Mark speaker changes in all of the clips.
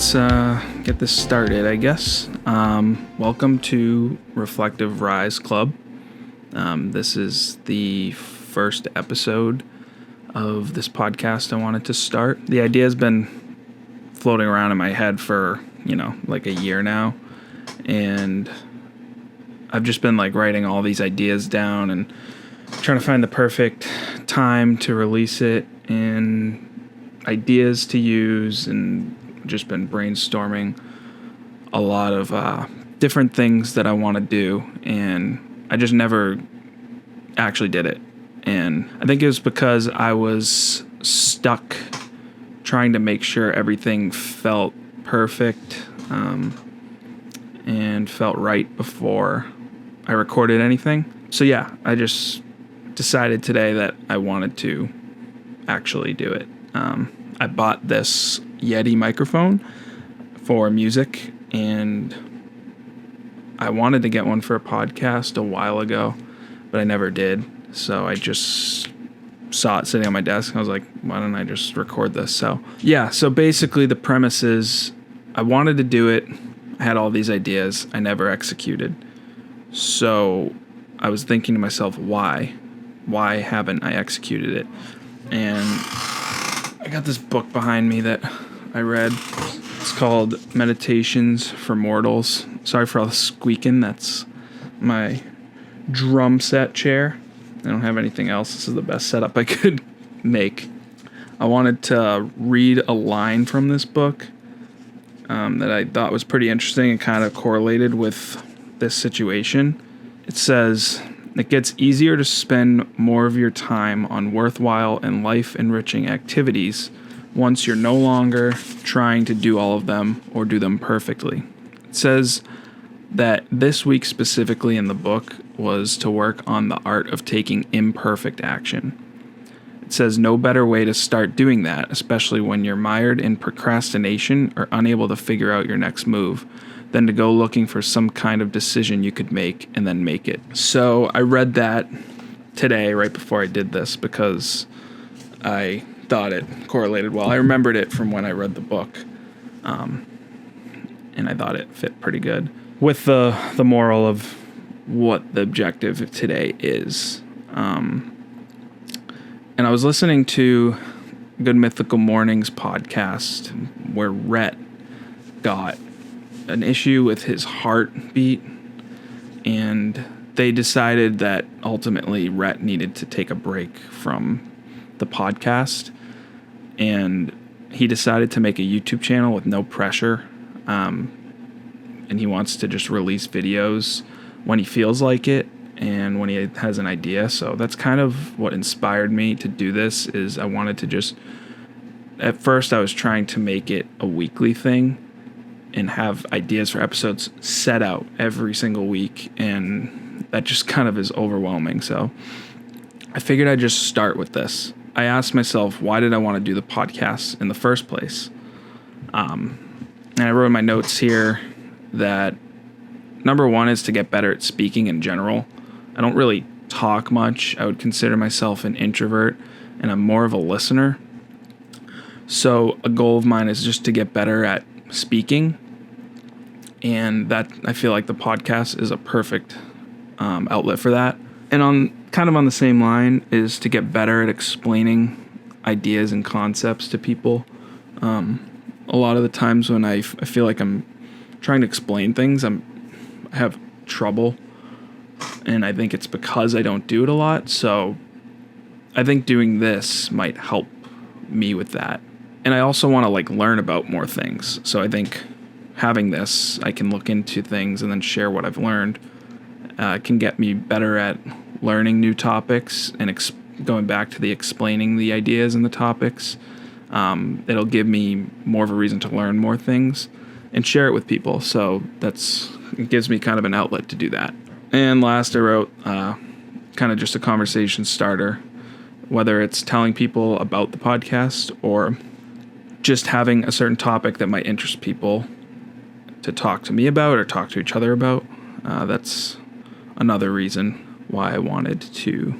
Speaker 1: let's get this started, I guess. Welcome to Reflective Ryse Club. This is the first episode of this podcast I wanted to start. The idea has been floating around in my head for, like a year now. And I've just been writing all these ideas down and trying to find the perfect time to release it and ideas to use, and just been brainstorming a lot of different things that I want to do, and I just never actually did it. And I think it was because I was stuck trying to make sure everything felt perfect and felt right before I recorded anything. So yeah, I just decided today that I wanted to actually do it. I bought this Yeti microphone for music, and I wanted to get one for a podcast a while ago, but I never did. So I just saw it sitting on my desk, and I was like, why don't I just record this? So yeah, so basically the premise is I wanted to do it. I had all these ideas. I never executed. So I was thinking to myself, why? Why haven't I executed it? And I got this book behind me that I read. It's called Meditations for Mortals. Sorry for all the squeaking. That's my drum set chair. I don't have anything else. This is the best setup I could make. I wanted to read a line from this book that I thought was pretty interesting and kind of correlated with this situation. It says, "It gets easier to spend more of your time on worthwhile and life-enriching activities once you're no longer trying to do all of them or do them perfectly." It says that this week specifically in the book was to work on the art of taking imperfect action. It says no better way to start doing that, especially when you're mired in procrastination or unable to figure out your next move, than to go looking for some kind of decision you could make and then make it. So I read that today right before I did this because I thought it correlated well. I remembered it from when I read the book, and I thought it fit pretty good with the moral of what the objective of today is. And I was listening to Good Mythical Mornings podcast where Rhett got an issue with his heartbeat, and they decided that ultimately Rhett needed to take a break from the podcast, and he decided to make a YouTube channel with no pressure, and he wants to just release videos when he feels like it and when he has an idea. So that's kind of what inspired me to do this. Is I wanted to just, at first I was trying to make it a weekly thing and have ideas for episodes set out every single week, and that just kind of is overwhelming. So I figured I'd just start with this. I asked myself, why did I want to do the podcast in the first place? And I wrote in my notes here that number one is to get better at speaking in general. I don't really talk much. I would consider myself an introvert, and I'm more of a listener. So a goal of mine is just to get better at speaking, and that I feel like the podcast is a perfect outlet for that. And on the same line is to get better at explaining ideas and concepts to people. A lot of the times when I feel like I'm trying to explain things, I have trouble, and I think it's because I don't do it a lot. So I think doing this might help me with that. And I also want to learn about more things. So I think having this, I can look into things and then share what I've learned. Can get me better at learning new topics and going back to the explaining the ideas and the topics. It'll give me more of a reason to learn more things and share it with people. So it gives me kind of an outlet to do that. And last, I wrote kind of just a conversation starter, whether it's telling people about the podcast or just having a certain topic that might interest people to talk to me about or talk to each other about. That's another reason why I wanted to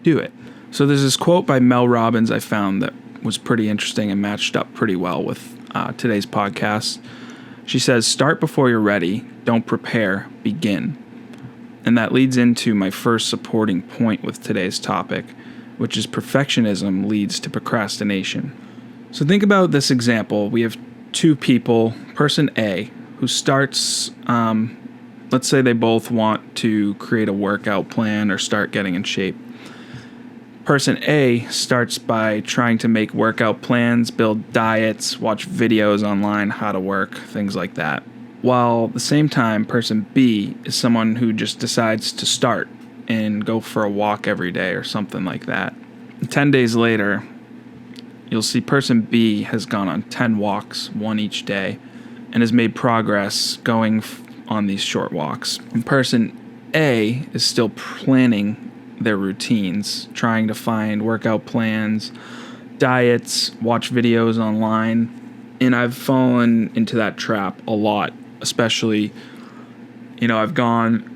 Speaker 1: do it. So there's this quote by Mel Robbins I found that was pretty interesting and matched up pretty well with today's podcast. She says, start before you're ready. Don't prepare, begin. And that leads into my first supporting point with today's topic, which is perfectionism leads to procrastination. So think about this example. We have two people, person A, who starts, let's say they both want to create a workout plan or start getting in shape. Person A starts by trying to make workout plans, build diets, watch videos online, how to work, things like that. While at the same time, person B is someone who just decides to start and go for a walk every day or something like that. 10 days later, you'll see person B has gone on 10 walks, one each day, and has made progress going on these short walks. And person A is still planning their routines, trying to find workout plans, diets, watch videos online. And I've fallen into that trap a lot, especially, I've gone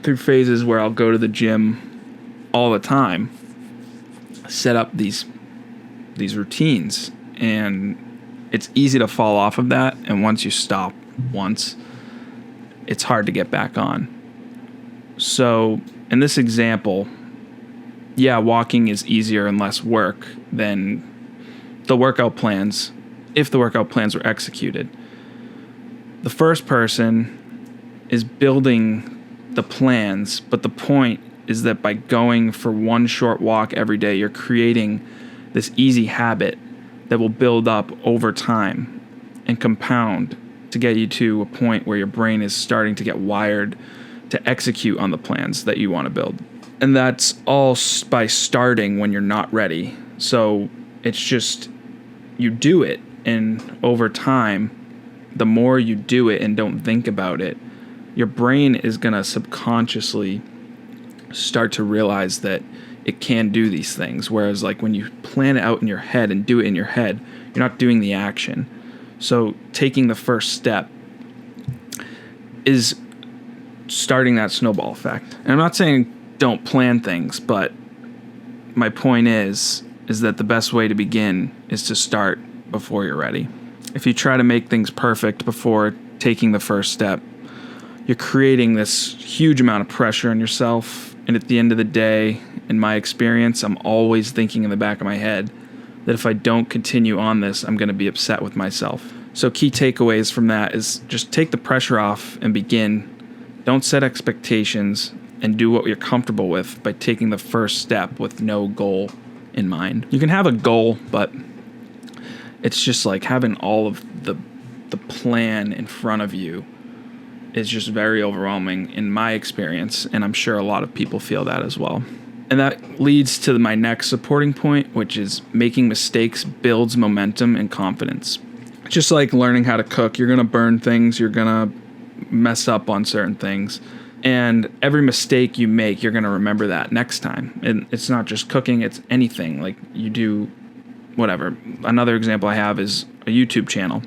Speaker 1: through phases where I'll go to the gym all the time, set up these routines, and it's easy to fall off of that. And once you stop once, it's hard to get back on. So in this example, walking is easier and less work than the workout plans, if the workout plans were executed. The first person is building the plans, but the point is that by going for one short walk every day, you're creating this easy habit that will build up over time and compound to get you to a point where your brain is starting to get wired to execute on the plans that you want to build. And that's all by starting when you're not ready. So it's just, you do it, and over time, the more you do it and don't think about it, your brain is going to subconsciously start to realize that it can do these things. Whereas like when you plan it out in your head and do it in your head, you're not doing the action. So taking the first step is starting that snowball effect. And I'm not saying don't plan things, but my point is that the best way to begin is to start before you're ready. If you try to make things perfect before taking the first step, you're creating this huge amount of pressure on yourself. And at the end of the day, in my experience, I'm always thinking in the back of my head that if I don't continue on this, I'm going to be upset with myself. So key takeaways from that is just take the pressure off and begin. Don't set expectations, and do what you're comfortable with by taking the first step with no goal in mind. You can have a goal, but it's just like having all of the plan in front of you is just very overwhelming in my experience, and I'm sure a lot of people feel that as well. And that leads to my next supporting point, which is making mistakes builds momentum and confidence. Just like learning how to cook, you're going to burn things, you're going to mess up on certain things. And every mistake you make, you're going to remember that next time. And it's not just cooking, it's anything. Like you do whatever. Another example I have is a YouTube channel.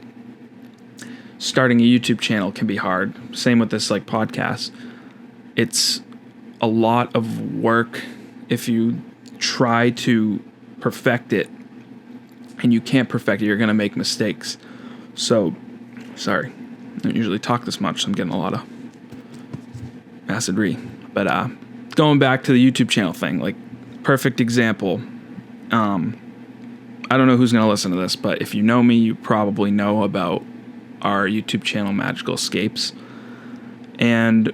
Speaker 1: Starting a YouTube channel can be hard. Same with this like podcast. It's a lot of work if you try to perfect it and you can't perfect it, you're going to make mistakes. So, sorry. I don't usually talk this much, so I'm getting a lot of acid re. But going back to the YouTube channel thing, like perfect example. I don't know who's going to listen to this, but if you know me, you probably know about our YouTube channel, Magical Escapes. And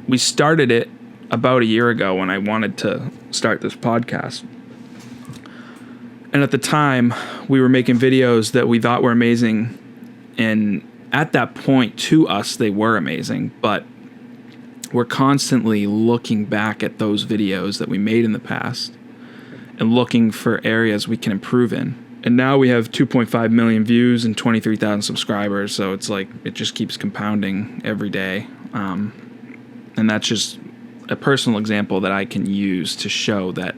Speaker 1: we started it about a year ago when I wanted to start this podcast. And at the time, we were making videos that we thought were amazing. And at that point, to us, they were amazing. But we're constantly looking back at those videos that we made in the past and looking for areas we can improve in. And now we have 2.5 million views and 23,000 subscribers. So it's like, it just keeps compounding every day. And that's just a personal example that I can use to show that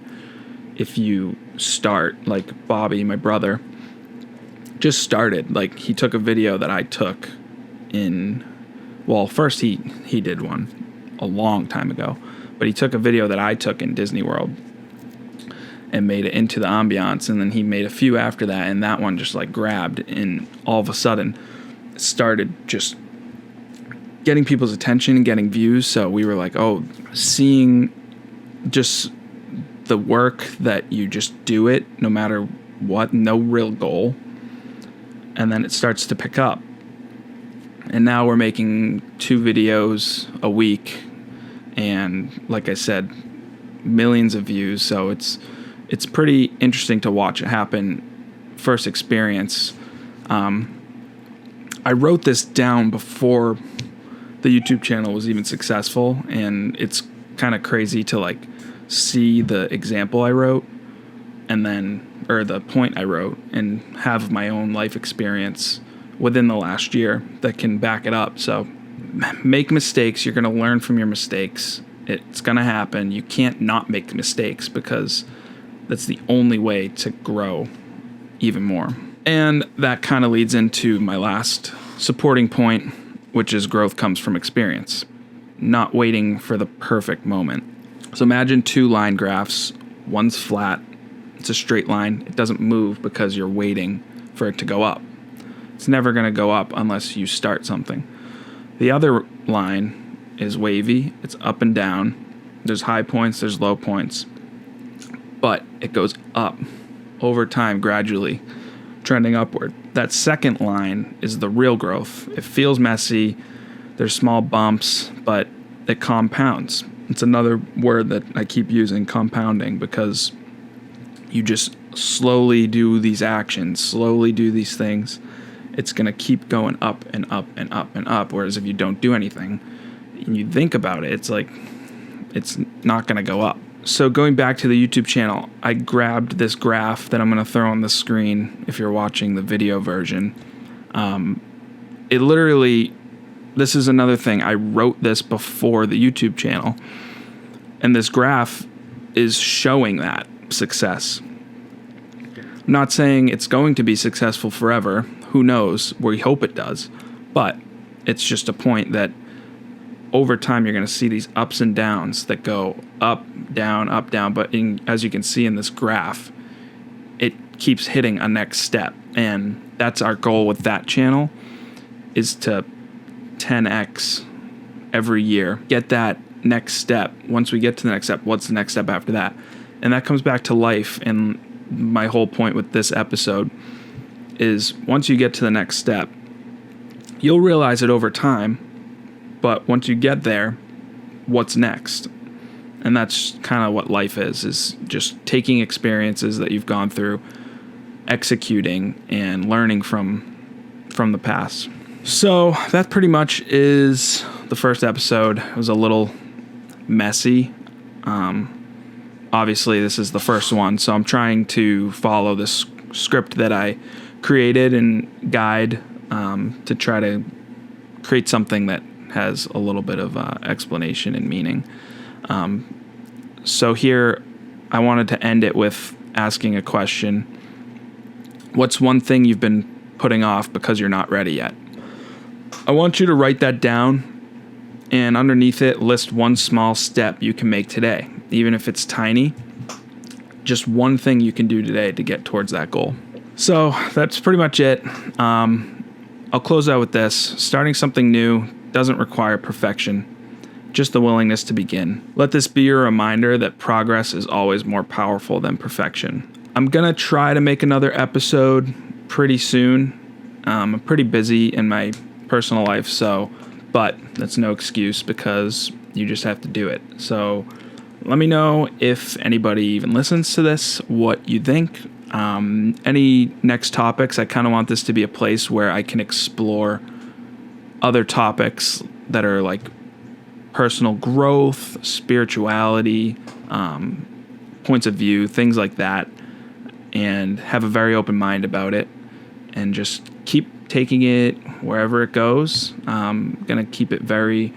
Speaker 1: if you start, like Bobby, my brother, just started. Like he took a video that I took first he did one a long time ago, but he took a video that I took in Disney World. and made it into the ambiance. And then he made a few after that, and that one just like grabbed, and all of a sudden it started just getting people's attention and getting views. So we were like, oh, seeing just the work that you just do it no matter what, no real goal, and then it starts to pick up. And now we're making 2 videos a week, and like I said, millions of views. So it's pretty interesting to watch it happen. First experience. I wrote this down before the YouTube channel was even successful, and it's kind of crazy to like see the example I wrote or the point I wrote, and have my own life experience within the last year that can back it up. So make mistakes. You're going to learn from your mistakes. It's going to happen. You can't not make mistakes, because that's the only way to grow even more. And that kind of leads into my last supporting point, which is growth comes from experience, not waiting for the perfect moment. So imagine 2 line graphs. One's flat. It's a straight line. It doesn't move because you're waiting for it to go up. It's never going to go up unless you start something. The other line is wavy. It's up and down. There's high points, there's low points. But it goes up over time, gradually, trending upward. That second line is the real growth. It feels messy. There's small bumps, but it compounds. It's another word that I keep using, compounding, because you just slowly do these actions, slowly do these things. It's going to keep going up and up and up and up. Whereas if you don't do anything and you think about it, it's like, it's not going to go up. So going back to the YouTube channel, I grabbed this graph that I'm going to throw on the screen if you're watching the video version. It literally, this is another thing. I wrote this before the YouTube channel, and this graph is showing that success. I'm not saying it's going to be successful forever. Who knows? We hope it does. But it's just a point that over time you're going to see these ups and downs that go up, down, up, down. But as you can see in this graph, it keeps hitting a next step. And that's our goal with that channel, is to 10x every year. Get that next step. Once we get to the next step, what's the next step after that? And that comes back to life. And my whole point with this episode is, once you get to the next step, you'll realize it over time. But once you get there, what's next? And that's kind of what life is just taking experiences that you've gone through, executing, and learning from the past. So that pretty much is the first episode. It was a little messy. Obviously, this is the first one, so I'm trying to follow this script that I created and guide to try to create something that has a little bit of explanation and meaning. So here, I wanted to end it with asking a question. What's one thing you've been putting off because you're not ready yet? I want you to write that down, and underneath it, list one small step you can make today. Even if it's tiny, just one thing you can do today to get towards that goal. So that's pretty much it. I'll close out with this. Starting something new doesn't require perfection, just the willingness to begin. Let this be your reminder that progress is always more powerful than perfection. I'm going to try to make another episode pretty soon. I'm pretty busy in my personal life, but that's no excuse, because you just have to do it. So let me know if anybody even listens to this, what you think. Any next topics. I kind of want this to be a place where I can explore other topics that are like personal growth, spirituality, points of view, things like that, and have a very open mind about it, and just keep taking it wherever it goes. I'm going to keep it very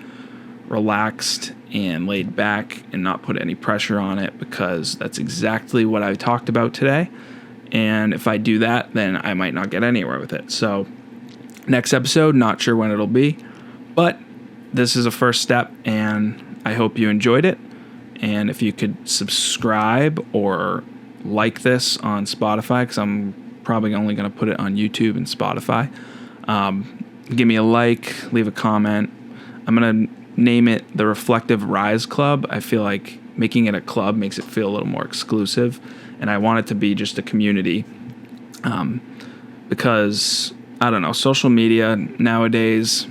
Speaker 1: relaxed and laid back and not put any pressure on it, because that's exactly what I talked about today. And if I do that, then I might not get anywhere with it. So next episode, not sure when it'll be, but this is a first step, and I hope you enjoyed it. And if you could subscribe or like this on Spotify, because I'm probably only going to put it on YouTube and Spotify. Give me a like, leave a comment. I'm going to name it the Reflective Ryse Club. I feel like making it a club makes it feel a little more exclusive, and I want it to be just a community. Because, I don't know, social media nowadays,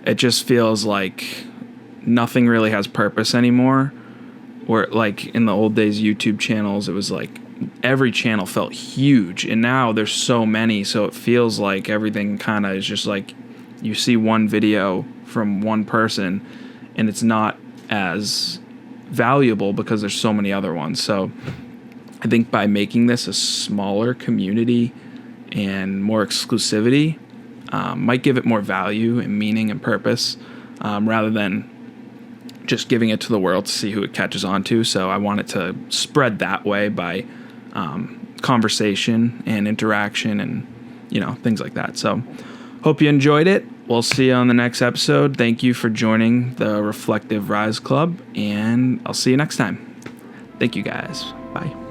Speaker 1: it just feels like nothing really has purpose anymore. Where, like, in the old days, YouTube channels, it was like every channel felt huge, and now there's so many, so it feels like everything kind of is just like you see one video from one person, and it's not as valuable because there's so many other ones. So I think by making this a smaller community and more exclusivity, might give it more value and meaning and purpose, rather than just giving it to the world to see who it catches on to. So I want it to spread that way by conversation and interaction and, things like that. So hope you enjoyed it. We'll see you on the next episode. Thank you for joining the Reflective Ryse Club, and I'll see you next time. Thank you guys. Bye.